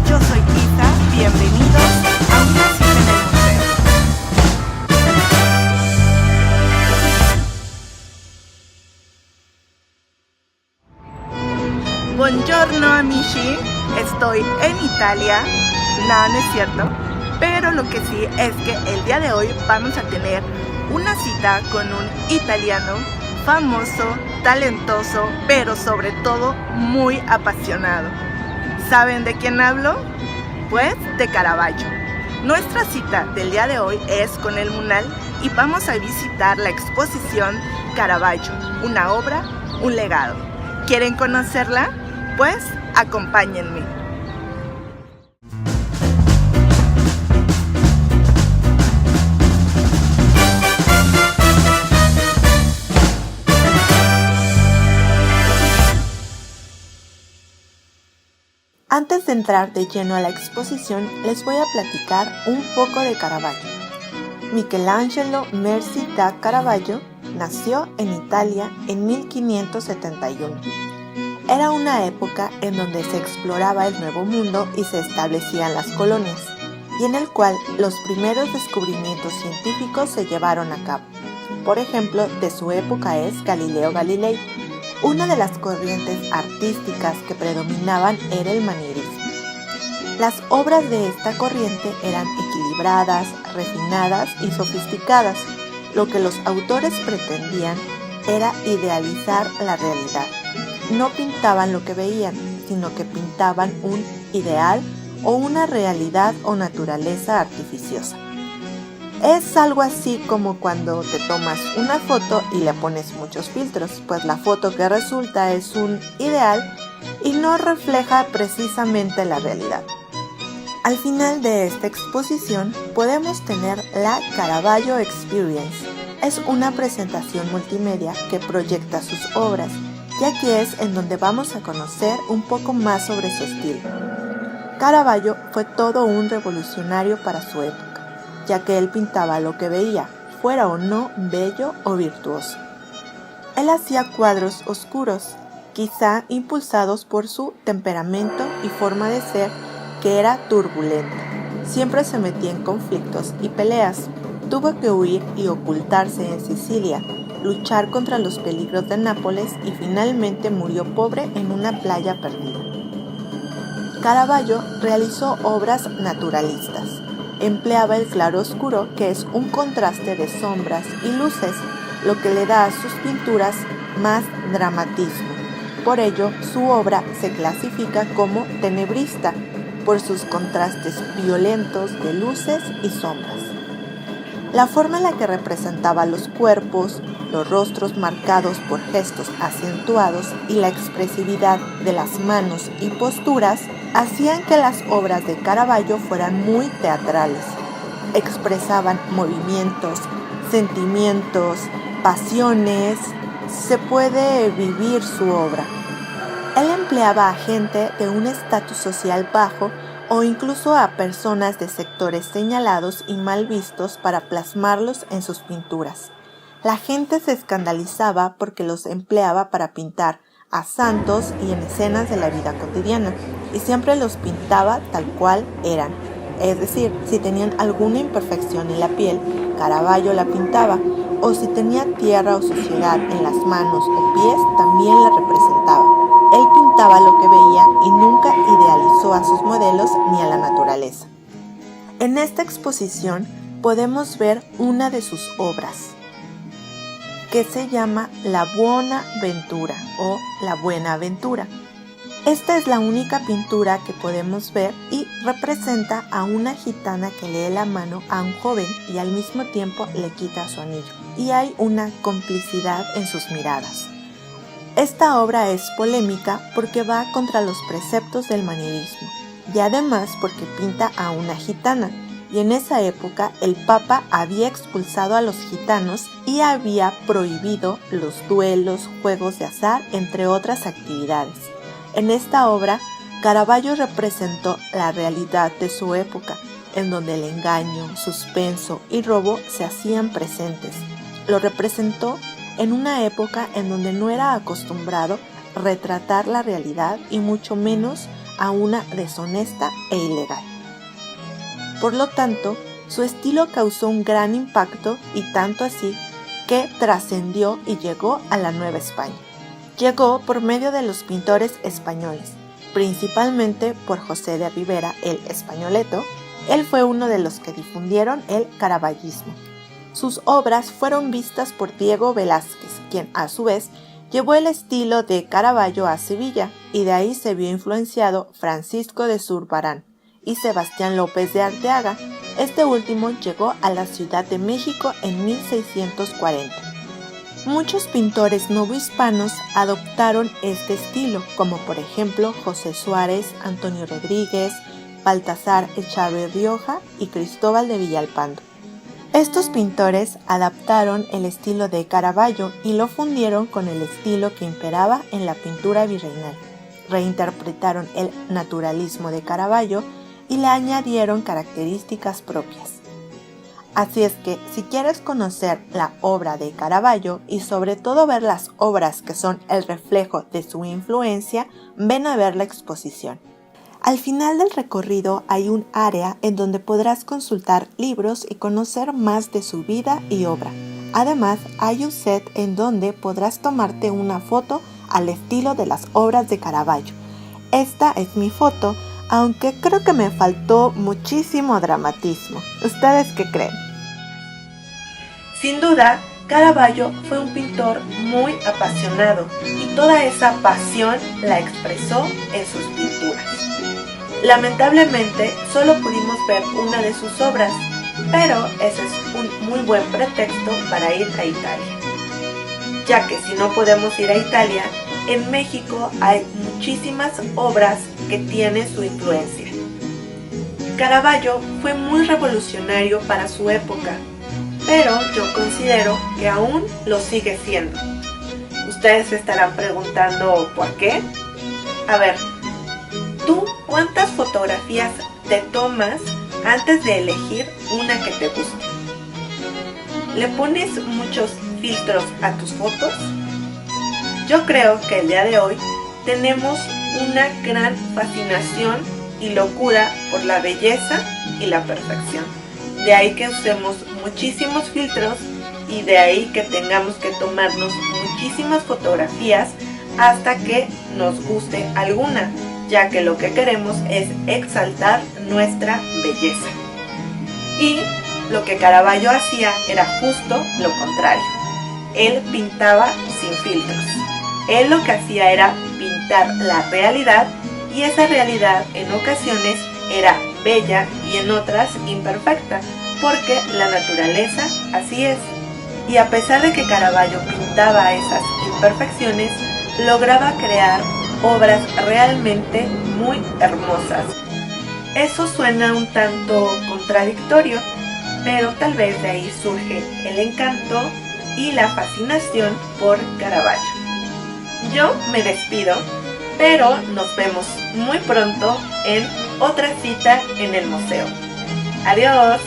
Yo soy Isa, bienvenidos a una cita en el museo. Buongiorno amici, estoy en Italia. No, no es cierto. Pero lo que sí es que el día de hoy vamos a tener una cita con un italiano famoso, talentoso, pero sobre todo muy apasionado. ¿Saben de quién hablo? Pues de Caravaggio. Nuestra cita del día de hoy es con el Munal y vamos a visitar la exposición Caravaggio, una obra, un legado. ¿Quieren conocerla? Pues acompáñenme. Antes de entrar de lleno a la exposición, les voy a platicar un poco de Caravaggio. Michelangelo Merci da Caravaggio nació en Italia en 1571. Era una época en donde se exploraba el Nuevo Mundo y se establecían las colonias, y en el cual los primeros descubrimientos científicos se llevaron a cabo. Por ejemplo, de su época es Galileo Galilei. Una de las corrientes artísticas que predominaban era el manierismo. Las obras de esta corriente eran equilibradas, refinadas y sofisticadas. Lo que los autores pretendían era idealizar la realidad. No pintaban lo que veían, sino que pintaban un ideal o una realidad o naturaleza artificiosa. Es algo así como cuando te tomas una foto y le pones muchos filtros, pues la foto que resulta es un ideal y no refleja precisamente la realidad. Al final de esta exposición podemos tener la Caravaggio Experience. Es una presentación multimedia que proyecta sus obras, y aquí es en donde vamos a conocer un poco más sobre su estilo. Caravaggio fue todo un revolucionario para su época, ya que él pintaba lo que veía, fuera o no bello o virtuoso. Él hacía cuadros oscuros, quizá impulsados por su temperamento y forma de ser, que era turbulenta. Siempre se metía en conflictos y peleas. Tuvo que huir y ocultarse en Sicilia, luchar contra los peligros de Nápoles y finalmente murió pobre en una playa perdida. Caravaggio realizó obras naturalistas. Empleaba el claroscuro, que es un contraste de sombras y luces, lo que le da a sus pinturas más dramatismo. Por ello, su obra se clasifica como tenebrista, por sus contrastes violentos de luces y sombras. La forma en la que representaba los cuerpos, los rostros marcados por gestos acentuados y la expresividad de las manos y posturas hacían que las obras de Caravaggio fueran muy teatrales. Expresaban movimientos, sentimientos, pasiones. Se puede vivir su obra. Él empleaba a gente de un estatus social bajo o incluso a personas de sectores señalados y mal vistos para plasmarlos en sus pinturas. La gente se escandalizaba porque los empleaba para pintar a santos y en escenas de la vida cotidiana, y siempre los pintaba tal cual eran. Es decir, si tenían alguna imperfección en la piel, Caravaggio la pintaba, o si tenía tierra o suciedad en las manos o pies, también la representaba. Él pintaba lo que veía y nunca idealizó a sus modelos ni a la naturaleza. En esta exposición podemos ver una de sus obras, que se llama La Buona Ventura o La Buena Aventura. Esta es la única pintura que podemos ver y representa a una gitana que le da la mano a un joven y al mismo tiempo le quita su anillo, y hay una complicidad en sus miradas. Esta obra es polémica porque va contra los preceptos del manierismo y además porque pinta a una gitana, y en esa época el Papa había expulsado a los gitanos y había prohibido los duelos, juegos de azar, entre otras actividades. En esta obra, Caravaggio representó la realidad de su época, en donde el engaño, suspenso y robo se hacían presentes. Lo representó en una época en donde no era acostumbrado retratar la realidad y mucho menos a una deshonesta e ilegal. Por lo tanto, su estilo causó un gran impacto y tanto así que trascendió y llegó a la Nueva España. Llegó por medio de los pintores españoles, principalmente por José de Ribera, el Españoleto. Él fue uno de los que difundieron el caravallismo. Sus obras fueron vistas por Diego Velázquez, quien a su vez llevó el estilo de Caravaggio a Sevilla, y de ahí se vio influenciado Francisco de Zurbarán y Sebastián López de Arteaga. Este último llegó a la Ciudad de México en 1640. Muchos pintores novohispanos adoptaron este estilo, como por ejemplo José Suárez, Antonio Rodríguez, Baltasar Echarri Rioja y Cristóbal de Villalpando. Estos pintores adaptaron el estilo de Caravaggio y lo fundieron con el estilo que imperaba en la pintura virreinal. Reinterpretaron el naturalismo de Caravaggio y le añadieron características propias. Así es que si quieres conocer la obra de Caravaggio y sobre todo ver las obras que son el reflejo de su influencia, ven a ver la exposición. Al final del recorrido hay un área en donde podrás consultar libros y conocer más de su vida y obra. Además, hay un set en donde podrás tomarte una foto al estilo de las obras de Caravaggio. Esta es mi foto, aunque creo que me faltó muchísimo dramatismo. ¿Ustedes qué creen? Sin duda, Caravaggio fue un pintor muy apasionado y toda esa pasión la expresó en sus pinturas. Lamentablemente, solo pudimos ver una de sus obras, pero ese es un muy buen pretexto para ir a Italia. Ya que si no podemos ir a Italia, en México hay muchísimas obras que tienen su influencia. Caravaggio fue muy revolucionario para su época, pero yo considero que aún lo sigue siendo. Ustedes se estarán preguntando ¿por qué? A ver, ¿tú cuántas fotografías te tomas antes de elegir una que te guste? ¿Le pones muchos filtros a tus fotos? Yo creo que el día de hoy tenemos una gran fascinación y locura por la belleza y la perfección. De ahí que usemos muchísimos filtros y de ahí que tengamos que tomarnos muchísimas fotografías hasta que nos guste alguna, ya que lo que queremos es exaltar nuestra belleza. Y lo que Caravaggio hacía era justo lo contrario. Él pintaba sin filtros. Él lo que hacía era pintar la realidad, y esa realidad en ocasiones era bella y en otras imperfecta, porque la naturaleza así es. Y a pesar de que Caravaggio pintaba esas imperfecciones, lograba crear obras realmente muy hermosas. Eso suena un tanto contradictorio, pero tal vez de ahí surge el encanto y la fascinación por Caravaggio. Yo me despido, pero nos vemos muy pronto en otra cita en el museo. Adiós.